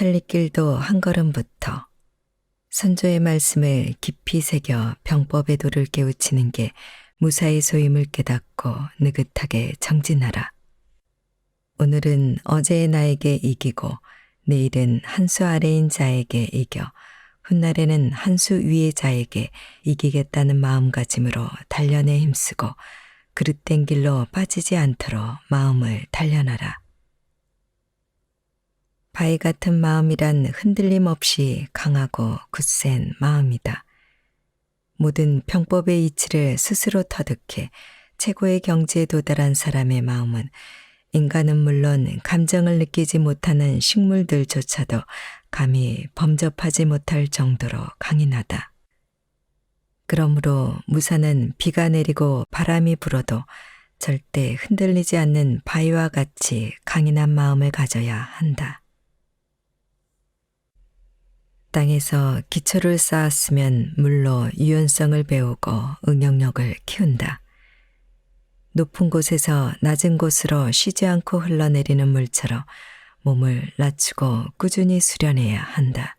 천리길도 한 걸음부터 선조의 말씀을 깊이 새겨 병법의 도를 깨우치는 게 무사의 소임을 깨닫고 느긋하게 정진하라. 오늘은 어제의 나에게 이기고 내일은 한 수 아래인 자에게 이겨 훗날에는 한 수 위의 자에게 이기겠다는 마음가짐으로 단련에 힘쓰고 그릇된 길로 빠지지 않도록 마음을 단련하라. 바위 같은 마음이란 흔들림 없이 강하고 굳센 마음이다. 모든 병법의 이치를 스스로 터득해 최고의 경지에 도달한 사람의 마음은 인간은 물론 감정을 느끼지 못하는 식물들조차도 감히 범접하지 못할 정도로 강인하다. 그러므로 무사는 비가 내리고 바람이 불어도 절대 흔들리지 않는 바위와 같이 강인한 마음을 가져야 한다. 땅에서 기초를 쌓았으면 물로 유연성을 배우고 응용력을 키운다. 높은 곳에서 낮은 곳으로 쉬지 않고 흘러내리는 물처럼 몸을 낮추고 꾸준히 수련해야 한다.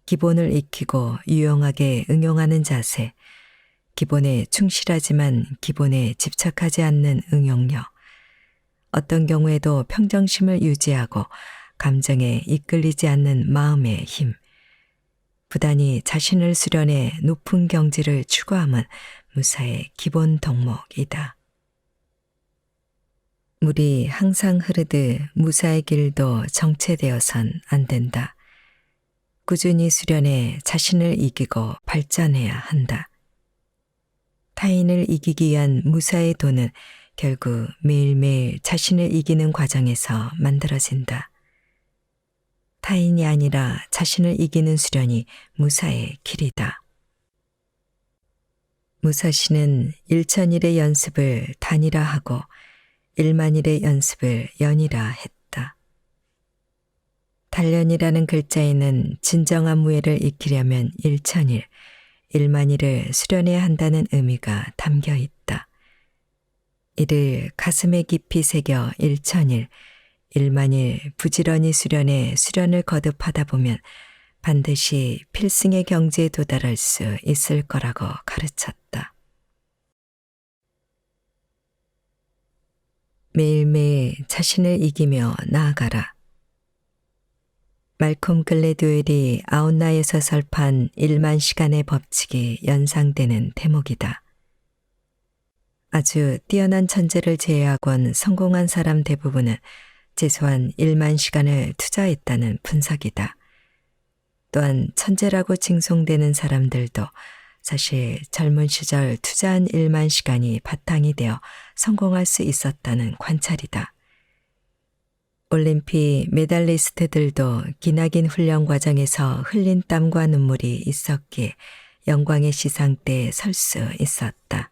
기본을 익히고 유용하게 응용하는 자세, 기본에 충실하지만 기본에 집착하지 않는 응용력, 어떤 경우에도 평정심을 유지하고 감정에 이끌리지 않는 마음의 힘, 부단히 자신을 수련해 높은 경지를 추구함은 무사의 기본 덕목이다. 물이 항상 흐르듯 무사의 길도 정체되어선 안 된다. 꾸준히 수련해 자신을 이기고 발전해야 한다. 타인을 이기기 위한 무사의 도는 결국 매일매일 자신을 이기는 과정에서 만들어진다. 타인이 아니라 자신을 이기는 수련이 무사의 길이다. 무사시는 일천일의 연습을 단이라 하고 일만일의 연습을 연이라 했다. 단련이라는 글자에는 진정한 무예를 익히려면 일천일, 일만일을 수련해야 한다는 의미가 담겨 있다. 이를 가슴에 깊이 새겨 일천일, 일만일 부지런히 수련해 수련을 거듭하다 보면 반드시 필승의 경지에 도달할 수 있을 거라고 가르쳤다. 매일매일 자신을 이기며 나아가라. 말콤 글래드웰이 아웃라에서 설파한 1만 시간의 법칙이 연상되는 대목이다. 아주 뛰어난 천재를 제외하곤 성공한 사람 대부분은 최소한 1만 시간을 투자했다는 분석이다. 또한 천재라고 칭송되는 사람들도 사실 젊은 시절 투자한 1만 시간이 바탕이 되어 성공할 수 있었다는 관찰이다. 올림픽 메달리스트들도 기나긴 훈련 과정에서 흘린 땀과 눈물이 있었기에 영광의 시상대에 설 수 있었다.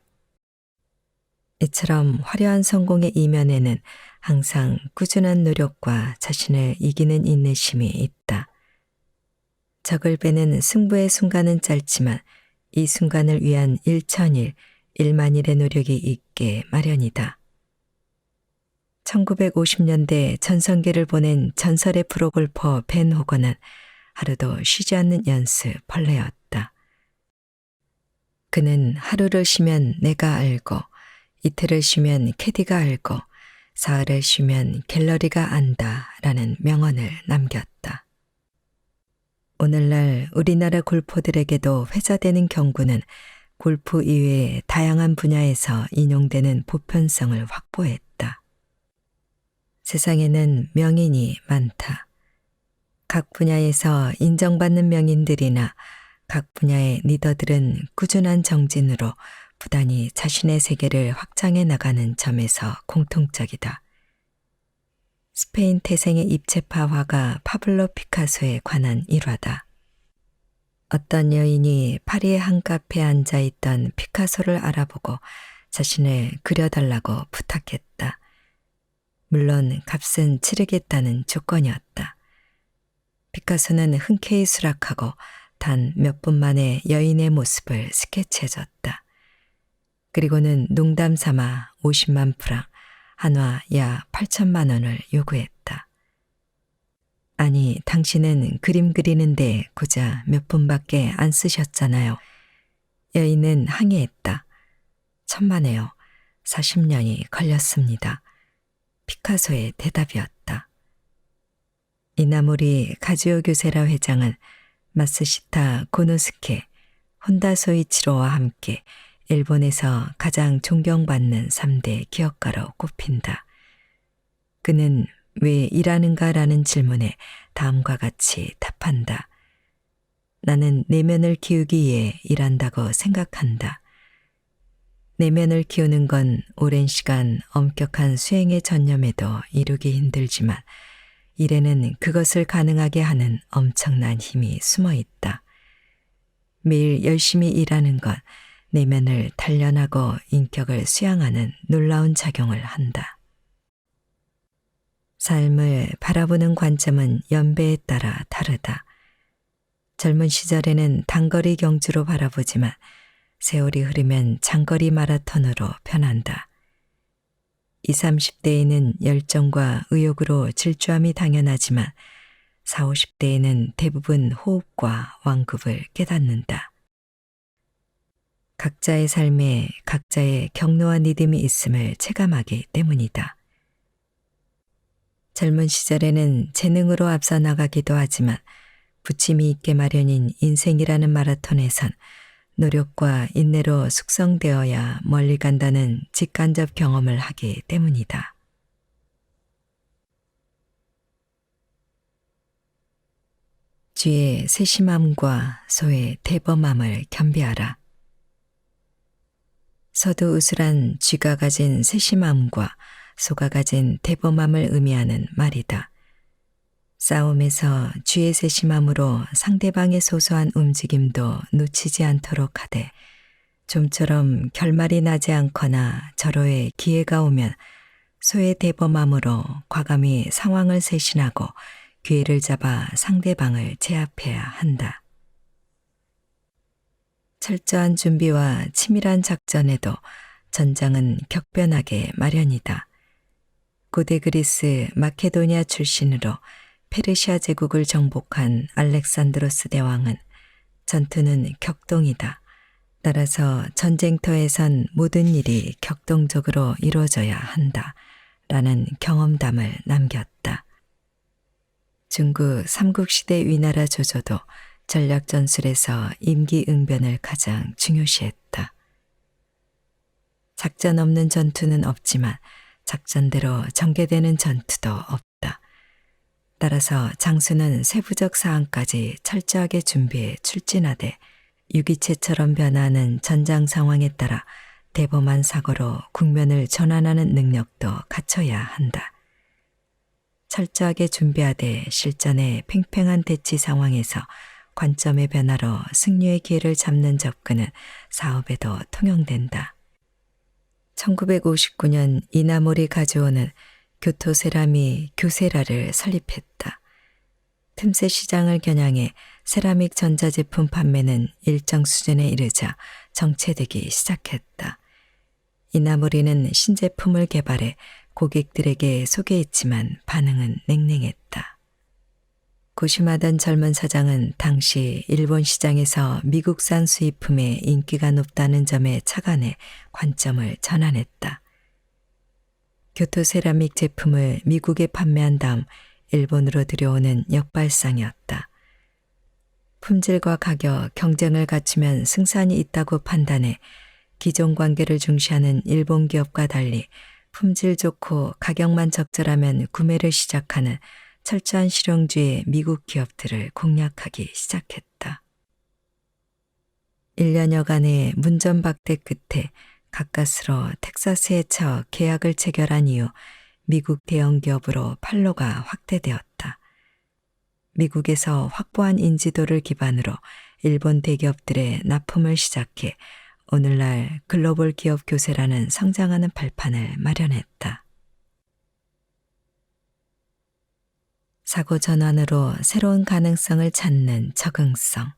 이처럼 화려한 성공의 이면에는 항상 꾸준한 노력과 자신을 이기는 인내심이 있다. 적을 베는 승부의 순간은 짧지만 이 순간을 위한 일천일, 일만일의 노력이 있게 마련이다. 1950년대 전성기를 보낸 전설의 프로골퍼 벤 호건은 하루도 쉬지 않는 연습 벌레였다. 그는 하루를 쉬면 내가 알고, 이틀을 쉬면 캐디가 알고, 사흘을 쉬면 갤러리가 안다 라는 명언을 남겼다. 오늘날 우리나라 골퍼들에게도 회자되는 경구는 골프 이외의 다양한 분야에서 인용되는 보편성을 확보했다. 세상에는 명인이 많다. 각 분야에서 인정받는 명인들이나 각 분야의 리더들은 꾸준한 정진으로 부단히 자신의 세계를 확장해 나가는 점에서 공통적이다. 스페인 태생의 입체파 화가 파블로 피카소에 관한 일화다. 어떤 여인이 파리의 한 카페에 앉아있던 피카소를 알아보고 자신을 그려달라고 부탁했다. 물론 값은 치르겠다는 조건이었다. 피카소는 흔쾌히 수락하고 단 몇 분 만에 여인의 모습을 스케치해줬다. 그리고는 농담 삼아 50만 프랑, 한화 약 8천만 원을 요구했다. 아니, 당신은 그림 그리는데 고작 몇 분밖에 안 쓰셨잖아요. 여인은 항의했다. 천만에요. 40년이 걸렸습니다. 피카소의 대답이었다. 이나모리 가즈오 교세라 회장은 마스시타 고노스케, 혼다 소이치로와 함께 일본에서 가장 존경받는 3대 기업가로 꼽힌다. 그는 왜 일하는가라는 질문에 다음과 같이 답한다. 나는 내면을 키우기 위해 일한다고 생각한다. 내면을 키우는 건 오랜 시간 엄격한 수행의 전념에도 이루기 힘들지만 일에는 그것을 가능하게 하는 엄청난 힘이 숨어 있다. 매일 열심히 일하는 건 내면을 단련하고 인격을 수양하는 놀라운 작용을 한다. 삶을 바라보는 관점은 연배에 따라 다르다. 젊은 시절에는 단거리 경주로 바라보지만 세월이 흐르면 장거리 마라톤으로 변한다. 20, 30대에는 열정과 의욕으로 질주함이 당연하지만 40, 50대에는 대부분 호흡과 완급을 깨닫는다. 각자의 삶에 각자의 경로와 리듬이 있음을 체감하기 때문이다. 젊은 시절에는 재능으로 앞서 나가기도 하지만 부침이 있게 마련인 인생이라는 마라톤에선 노력과 인내로 숙성되어야 멀리 간다는 직간접 경험을 하기 때문이다. 쥐의 세심함과 소의 대범함을 겸비하라. 서두우스란 쥐가 가진 세심함과 소가 가진 대범함을 의미하는 말이다. 싸움에서 쥐의 세심함으로 상대방의 소소한 움직임도 놓치지 않도록 하되 좀처럼 결말이 나지 않거나 절호의 기회가 오면 소의 대범함으로 과감히 상황을 세신하고 기회를 잡아 상대방을 제압해야 한다. 철저한 준비와 치밀한 작전에도 전장은 격변하게 마련이다. 고대 그리스 마케도니아 출신으로 페르시아 제국을 정복한 알렉산드로스 대왕은 전투는 격동이다. 따라서 전쟁터에선 모든 일이 격동적으로 이루어져야 한다. 라는 경험담을 남겼다. 중국 삼국시대 위나라 조조도 전략 전술에서 임기응변을 가장 중요시했다. 작전 없는 전투는 없지만 작전대로 전개되는 전투도 없다. 따라서 장수는 세부적 사항까지 철저하게 준비해 출진하되 유기체처럼 변화하는 전장 상황에 따라 대범한 사고로 국면을 전환하는 능력도 갖춰야 한다. 철저하게 준비하되 실전의 팽팽한 대치 상황에서 관점의 변화로 승리의 기회를 잡는 접근은 사업에도 통용된다. 1959년 이나모리 가즈오는 교토 세라믹 교세라를 설립했다. 틈새 시장을 겨냥해 세라믹 전자제품 판매는 일정 수준에 이르자 정체되기 시작했다. 이나모리는 신제품을 개발해 고객들에게 소개했지만 반응은 냉랭했다. 고심하던 젊은 사장은 당시 일본 시장에서 미국산 수입품의 인기가 높다는 점에 착안해 관점을 전환했다. 교토 세라믹 제품을 미국에 판매한 다음 일본으로 들여오는 역발상이었다. 품질과 가격, 경쟁을 갖추면 승산이 있다고 판단해 기존 관계를 중시하는 일본 기업과 달리 품질 좋고 가격만 적절하면 구매를 시작하는 철저한 실용주의 미국 기업들을 공략하기 시작했다. 1년여간의 문전박대 끝에 가까스로 텍사스에 처 계약을 체결한 이후 미국 대형 기업으로 판로가 확대되었다. 미국에서 확보한 인지도를 기반으로 일본 대기업들의 납품을 시작해 오늘날 글로벌 기업 교세라는 성장하는 발판을 마련했다. 사고 전환으로 새로운 가능성을 찾는 적응성.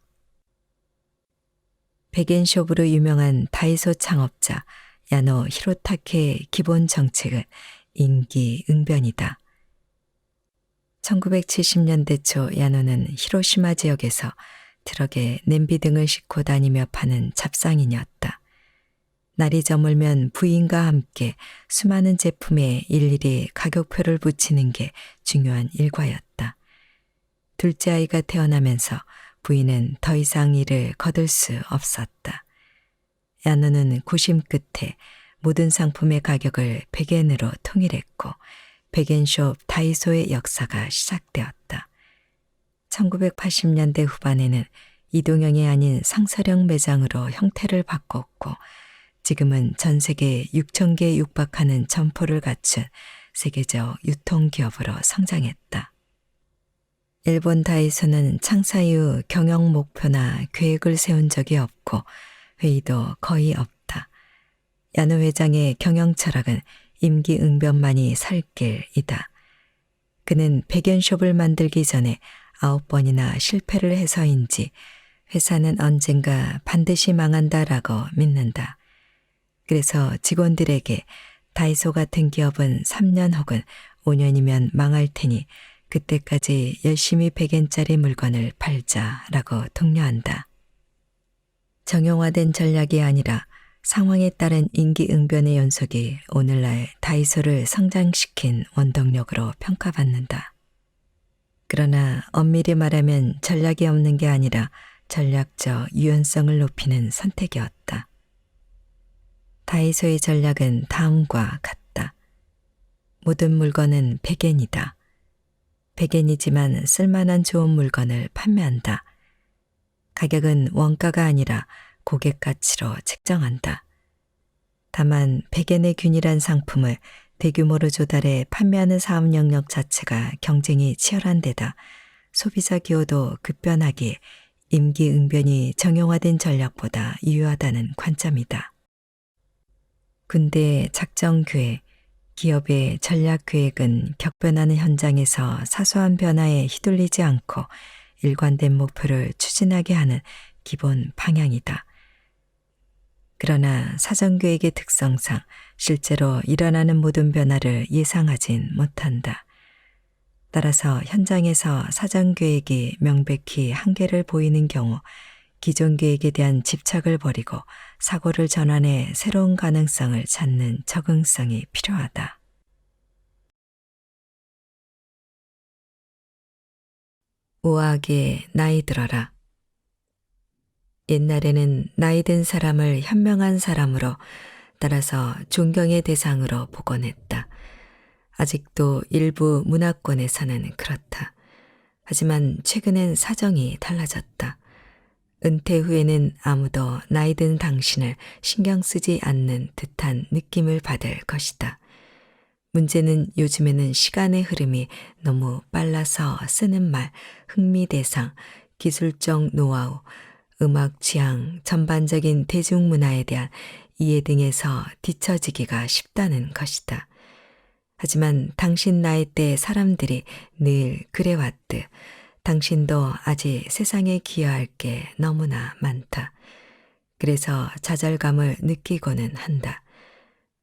백엔숍으로 유명한 다이소 창업자 야노 히로타케의 기본 정책은 임기응변이다. 1970년대 초 야노는 히로시마 지역에서 트럭에 냄비 등을 싣고 다니며 파는 잡상인이었다. 날이 저물면 부인과 함께 수많은 제품에 일일이 가격표를 붙이는 게 중요한 일과였다. 둘째 아이가 태어나면서 부인은 더 이상 일을 거둘 수 없었다. 야노는 고심 끝에 모든 상품의 가격을 100엔으로 통일했고 100엔숍 다이소의 역사가 시작되었다. 1980년대 후반에는 이동형이 아닌 상설형 매장으로 형태를 바꿨고 지금은 전 세계 6,000개 육박하는 점포를 갖춘 세계적 유통기업으로 성장했다. 일본 다이소는 창사 이후 경영 목표나 계획을 세운 적이 없고 회의도 거의 없다. 야노 회장의 경영 철학은 임기응변만이 살 길이다. 그는 백엔숍을 만들기 전에 9번이나 실패를 해서인지 회사는 언젠가 반드시 망한다라고 믿는다. 그래서 직원들에게 다이소 같은 기업은 3년 혹은 5년이면 망할 테니 그때까지 열심히 100엔짜리 물건을 팔자라고 독려한다. 정형화된 전략이 아니라 상황에 따른 임기응변의 연속이 오늘날 다이소를 성장시킨 원동력으로 평가받는다. 그러나 엄밀히 말하면 전략이 없는 게 아니라 전략적 유연성을 높이는 선택이었다. 다이소의 전략은 다음과 같다. 모든 물건은 100엔이다. 100엔이지만 쓸만한 좋은 물건을 판매한다. 가격은 원가가 아니라 고객 가치로 책정한다. 다만 100엔의 균일한 상품을 대규모로 조달해 판매하는 사업 영역 자체가 경쟁이 치열한 데다 소비자 기호도 급변하기에 임기응변이 정형화된 전략보다 유효하다는 관점이다. 군대의 작전계획, 기업의 전략계획은 격변하는 현장에서 사소한 변화에 휘둘리지 않고 일관된 목표를 추진하게 하는 기본 방향이다. 그러나 사전계획의 특성상 실제로 일어나는 모든 변화를 예상하진 못한다. 따라서 현장에서 사전계획이 명백히 한계를 보이는 경우 기존 계획에 대한 집착을 버리고 사고를 전환해 새로운 가능성을 찾는 적응성이 필요하다. 우아하게 나이 들어라. 옛날에는 나이 든 사람을 현명한 사람으로 따라서 존경의 대상으로 보곤 했다. 아직도 일부 문화권에서는 그렇다. 하지만 최근엔 사정이 달라졌다. 은퇴 후에는 아무도 나이 든 당신을 신경 쓰지 않는 듯한 느낌을 받을 것이다. 문제는 요즘에는 시간의 흐름이 너무 빨라서 쓰는 말, 흥미 대상, 기술적 노하우, 음악 취향, 전반적인 대중문화에 대한 이해 등에서 뒤처지기가 쉽다는 것이다. 하지만 당신 나이 때 사람들이 늘 그래왔듯 당신도 아직 세상에 기여할 게 너무나 많다. 그래서 좌절감을 느끼고는 한다.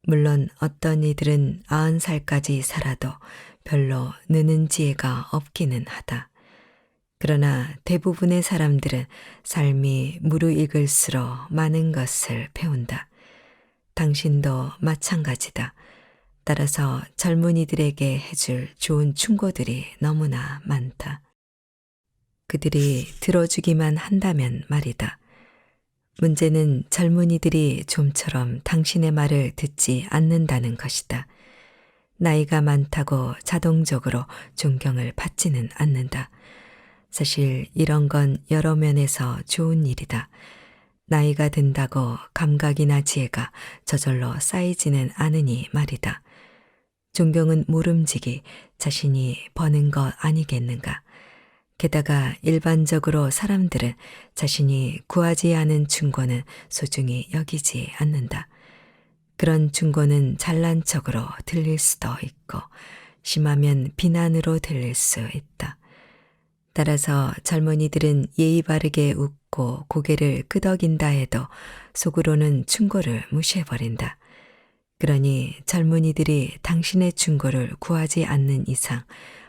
물론 어떤 이들은 90살까지 살아도 별로 느는 지혜가 없기는 하다. 그러나 대부분의 사람들은 삶이 무르익을수록 많은 것을 배운다. 당신도 마찬가지다. 따라서 젊은이들에게 해줄 좋은 충고들이 너무나 많다. 그들이 들어주기만 한다면 말이다. 문제는 젊은이들이 좀처럼 당신의 말을 듣지 않는다는 것이다. 나이가 많다고 자동적으로 존경을 받지는 않는다. 사실 이런 건 여러 면에서 좋은 일이다. 나이가 든다고 감각이나 지혜가 저절로 쌓이지는 않으니 말이다. 존경은 모름지기 자신이 버는 것 아니겠는가. 게다가 일반적으로 사람들은 자신이 구하지 않은 충고는 소중히 여기지 않는다. 그런 충고는 잘난 척으로 들릴 수도 있고 심하면 비난으로 들릴 수 있다. 따라서 젊은이들은 예의 바르게 웃고 고개를 끄덕인다 해도 속으로는 충고를 무시해버린다. 그러니 젊은이들이 당신의 충고를 구하지 않는 이상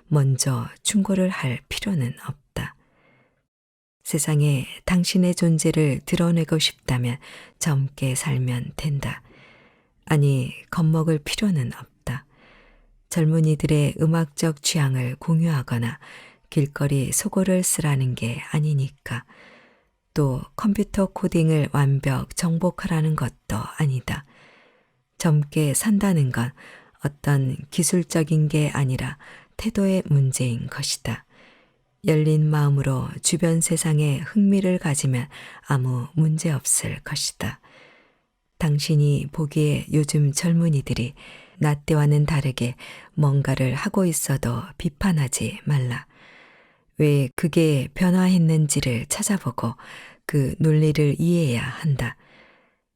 먼저 충고를 할 필요는 없다. 세상에 당신의 존재를 드러내고 싶다면 젊게 살면 된다. 아니, 겁먹을 필요는 없다. 젊은이들의 음악적 취향을 공유하거나 길거리 속어를 쓰라는 게 아니니까. 또 컴퓨터 코딩을 완벽 정복하라는 것도 아니다. 젊게 산다는 건 어떤 기술적인 게 아니라 태도의 문제인 것이다. 열린 마음으로 주변 세상에 흥미를 가지면 아무 문제 없을 것이다. 당신이 보기에 요즘 젊은이들이 나 때와는 다르게 뭔가를 하고 있어도 비판하지 말라. 왜 그게 변화했는지를 찾아보고 그 논리를 이해해야 한다.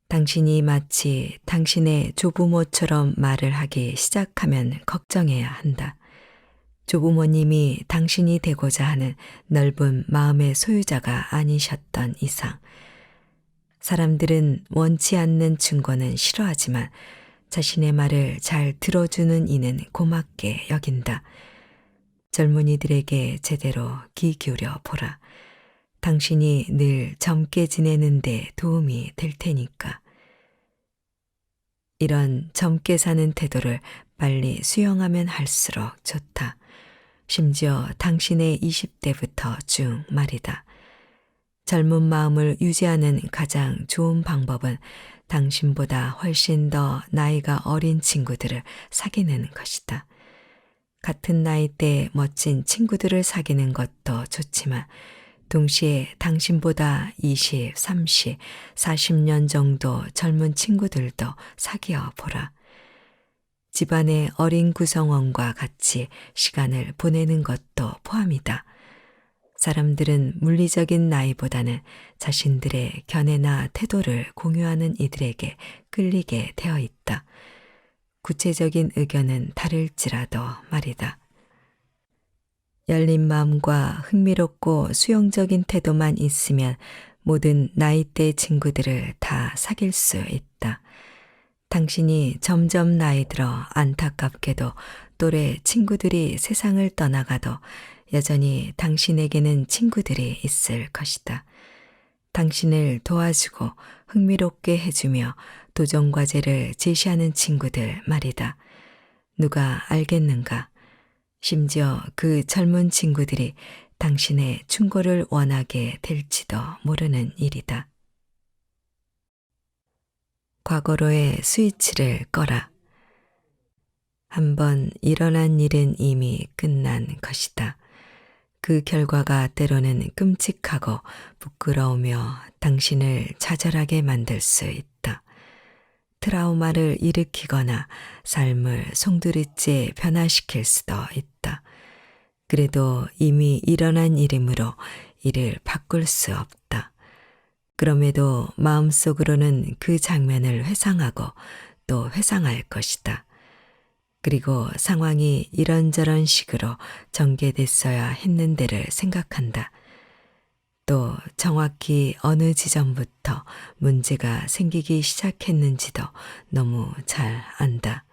당신이 마치 당신의 조부모처럼 말을 하기 시작하면 걱정해야 한다. 조부모님이 당신이 되고자 하는 넓은 마음의 소유자가 아니셨던 이상, 사람들은 원치 않는 충고는 싫어하지만 자신의 말을 잘 들어주는 이는 고맙게 여긴다. 젊은이들에게 제대로 귀 기울여 보라. 당신이 늘 젊게 지내는 데 도움이 될 테니까. 이런 젊게 사는 태도를 빨리 수용하면 할수록 좋다. 심지어 당신의 20대부터 쭉 말이다. 젊은 마음을 유지하는 가장 좋은 방법은 당신보다 훨씬 더 나이가 어린 친구들을 사귀는 것이다. 같은 나이대 멋진 친구들을 사귀는 것도 좋지만 동시에 당신보다 20, 30, 40년 정도 젊은 친구들도 사귀어 보라. 집안의 어린 구성원과 같이 시간을 보내는 것도 포함이다. 사람들은 물리적인 나이보다는 자신들의 견해나 태도를 공유하는 이들에게 끌리게 되어 있다. 구체적인 의견은 다를지라도 말이다. 열린 마음과 흥미롭고 수용적인 태도만 있으면 모든 나이대 친구들을 다 사귈 수 있다. 당신이 점점 나이 들어 안타깝게도 또래 친구들이 세상을 떠나가도 여전히 당신에게는 친구들이 있을 것이다. 당신을 도와주고 흥미롭게 해주며 도전과제를 제시하는 친구들 말이다. 누가 알겠는가? 심지어 그 젊은 친구들이 당신의 충고를 원하게 될지도 모르는 일이다. 과거로의 스위치를 꺼라. 한번 일어난 일은 이미 끝난 것이다. 그 결과가 때로는 끔찍하고 부끄러우며 당신을 좌절하게 만들 수 있다. 트라우마를 일으키거나 삶을 송두리째 변화시킬 수도 있다. 그래도 이미 일어난 일이므로 이를 바꿀 수 없다. 그럼에도 마음속으로는 그 장면을 회상하고 또 회상할 것이다. 그리고 상황이 이런저런 식으로 전개됐어야 했는데를 생각한다. 또 정확히 어느 지점부터 문제가 생기기 시작했는지도 너무 잘 안다.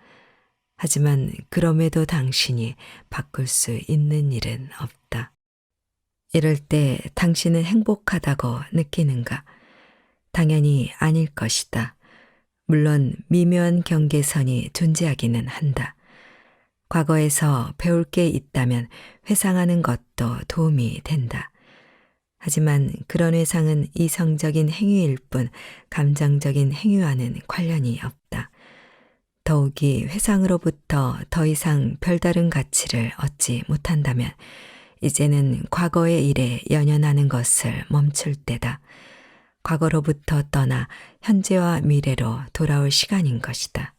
하지만 그럼에도 당신이 바꿀 수 있는 일은 없다. 이럴 때 당신은 행복하다고 느끼는가? 당연히 아닐 것이다. 물론 미묘한 경계선이 존재하기는 한다. 과거에서 배울 게 있다면 회상하는 것도 도움이 된다. 하지만 그런 회상은 이성적인 행위일 뿐 감정적인 행위와는 관련이 없다. 더욱이 회상으로부터 더 이상 별다른 가치를 얻지 못한다면 이제는 과거의 일에 연연하는 것을 멈출 때다. 과거로부터 떠나 현재와 미래로 돌아올 시간인 것이다.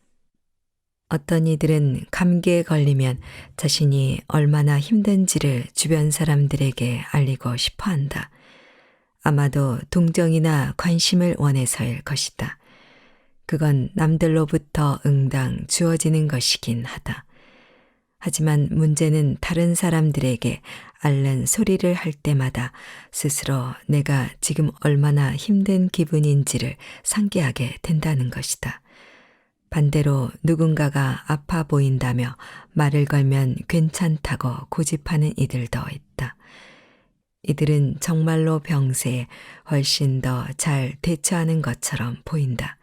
어떤 이들은 감기에 걸리면 자신이 얼마나 힘든지를 주변 사람들에게 알리고 싶어 한다. 아마도 동정이나 관심을 원해서일 것이다. 그건 남들로부터 응당 주어지는 것이긴 하다. 하지만 문제는 다른 사람들에게 앓는 소리를 할 때마다 스스로 내가 지금 얼마나 힘든 기분인지를 상기하게 된다는 것이다. 반대로 누군가가 아파 보인다며 말을 걸면 괜찮다고 고집하는 이들도 있다. 이들은 정말로 병세에 훨씬 더 잘 대처하는 것처럼 보인다.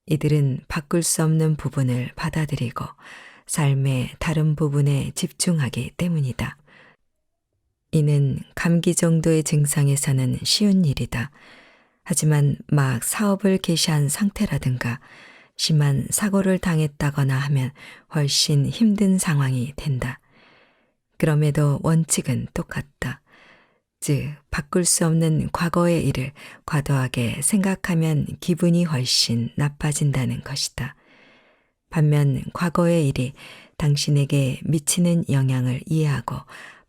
이들은 바꿀 수 없는 부분을 받아들이고 삶의 다른 부분에 집중하기 때문이다. 이는 감기 정도의 증상에서는 쉬운 일이다. 하지만 막 사업을 개시한 상태라든가 심한 사고를 당했다거나 하면 훨씬 힘든 상황이 된다. 그럼에도 원칙은 똑같다. 즉, 바꿀 수 없는 과거의 일을 과도하게 생각하면 기분이 훨씬 나빠진다는 것이다. 반면 과거의 일이 당신에게 미치는 영향을 이해하고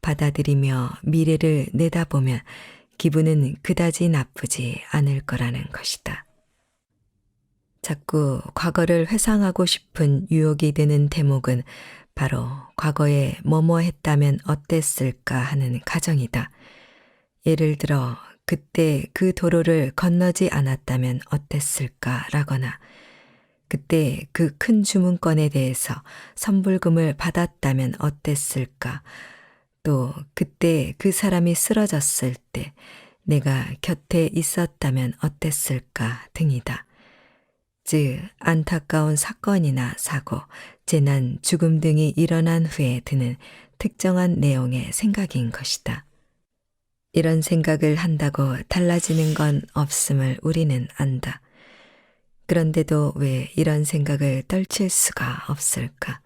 받아들이며 미래를 내다보면 기분은 그다지 나쁘지 않을 거라는 것이다. 자꾸 과거를 회상하고 싶은 유혹이 드는 대목은 바로 과거에 뭐뭐 했다면 어땠을까 하는 가정이다. 예를 들어 그때 그 도로를 건너지 않았다면 어땠을까라거나 그때 그 큰 주문건에 대해서 선불금을 받았다면 어땠을까, 또 그때 그 사람이 쓰러졌을 때 내가 곁에 있었다면 어땠을까 등이다. 즉, 안타까운 사건이나 사고, 재난, 죽음 등이 일어난 후에 드는 특정한 내용의 생각인 것이다. 이런 생각을 한다고 달라지는 건 없음을 우리는 안다. 그런데도 왜 이런 생각을 떨칠 수가 없을까?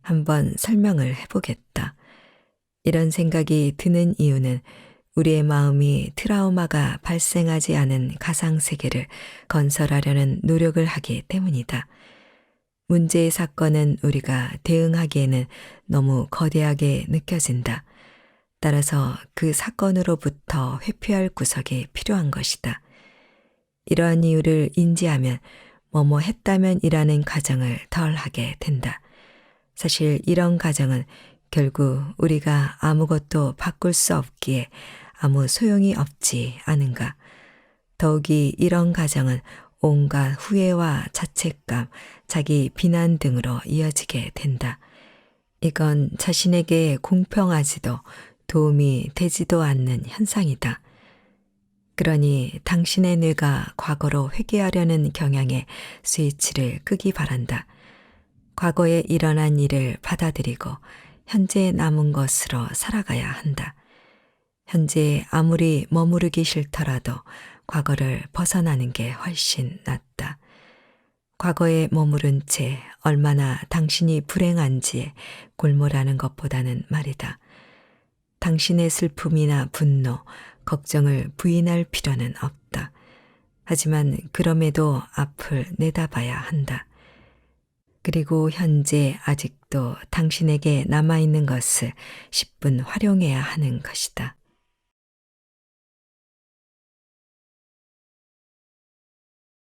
한번 설명을 해보겠다. 이런 생각이 드는 이유는 우리의 마음이 트라우마가 발생하지 않은 가상세계를 건설하려는 노력을 하기 때문이다. 문제의 사건은 우리가 대응하기에는 너무 거대하게 느껴진다. 따라서 그 사건으로부터 회피할 구석이 필요한 것이다. 이러한 이유를 인지하면 뭐뭐 했다면 이라는 가정을 덜 하게 된다. 사실 이런 가정은 결국 우리가 아무것도 바꿀 수 없기에 아무 소용이 없지 않은가. 더욱이 이런 가정은 온갖 후회와 자책감, 자기 비난 등으로 이어지게 된다. 이건 자신에게 공평하지도 도움이 되지도 않는 현상이다. 그러니 당신의 뇌가 과거로 회귀하려는 경향의 스위치를 끄기 바란다. 과거에 일어난 일을 받아들이고 현재에 남은 것으로 살아가야 한다. 현재에 아무리 머무르기 싫더라도 과거를 벗어나는 게 훨씬 낫다. 과거에 머무른 채 얼마나 당신이 불행한지에 골몰하는 것보다는 말이다. 당신의 슬픔이나 분노, 걱정을 부인할 필요는 없다. 하지만 그럼에도 앞을 내다봐야 한다. 그리고 현재 아직도 당신에게 남아있는 것을 10분 활용해야 하는 것이다.